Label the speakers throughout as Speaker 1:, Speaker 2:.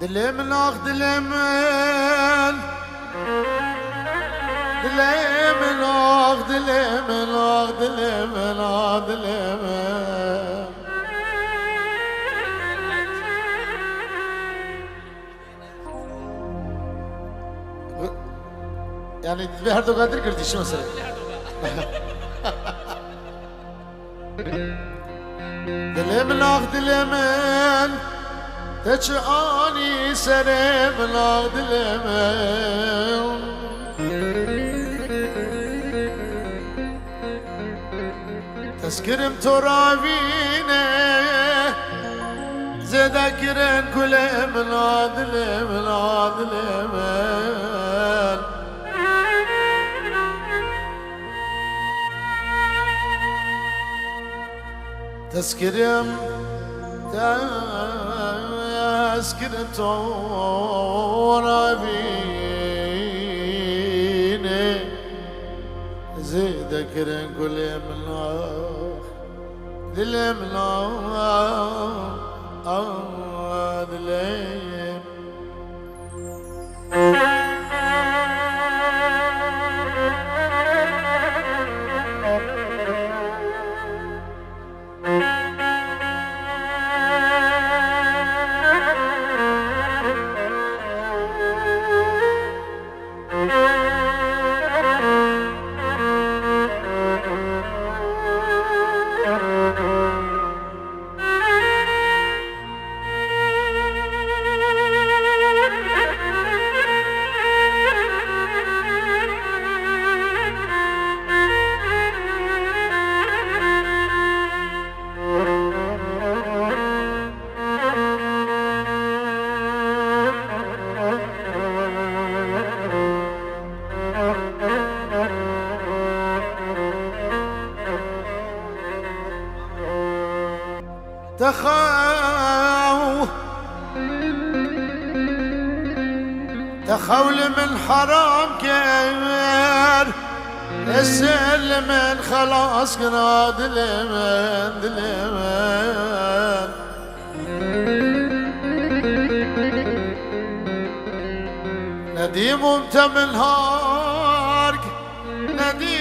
Speaker 1: دلمن اخ دلمن دلمن اخ دلمن اخ دلمن اخ دلمن يعني تبي هردو قادر كردي شو مثلا دلمن اخ دلمن تجاني سرم لا دلمن تذكرم تراوينه زذكرن كلم لا دلمن لا دلمن تذكرم تذكرت رابيني زيد ذكرن كل ملاخ للملاخ دليم تخول من حرام كبير السلم خلاص كنا دلمن دلمن نديم ومتمن هارك نديم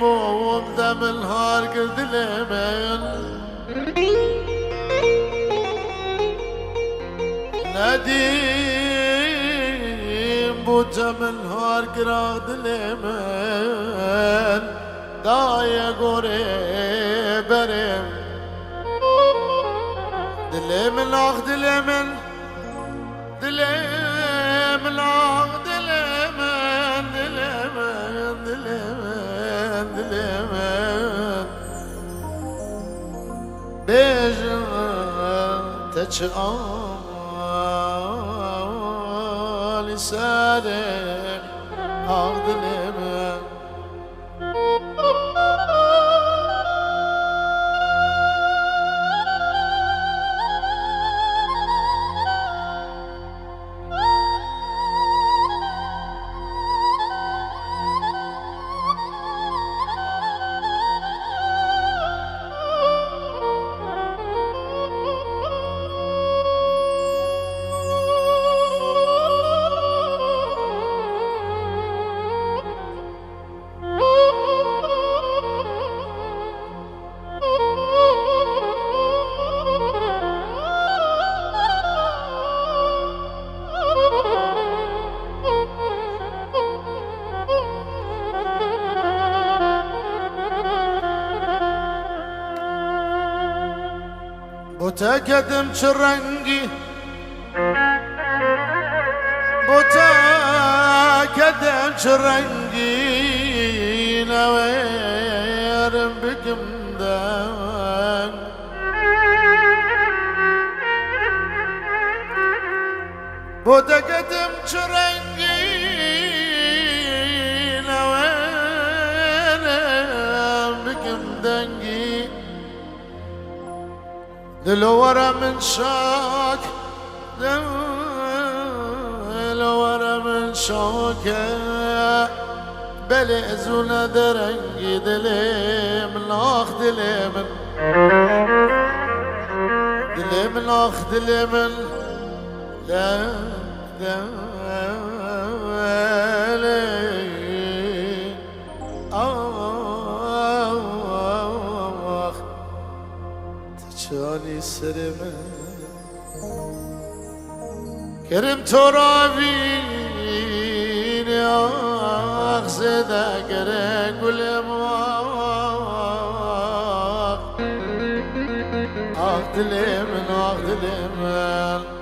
Speaker 1: ومتمن هارك دلمن نديم بوتمن هار قرا دلمن دايا قوري برم دلمن اخ دلمن دلمن اخ دلمن دلمن دلمن دلمن بيجن تجعل لسانك أغضلمك بوتقدم شرنقي بوتقدم شرنقي نوير بكم دان بوتقدم شرنقي نوير بكم دانقي دلو ورا من شاك دلو ورا من شاك بلي زونا درنقي دلي من اخ دلي من دلمن آخ دلمن لا آخ تجاني سرمن كرم ترابين آخ زدا كره قلم آخ دلمن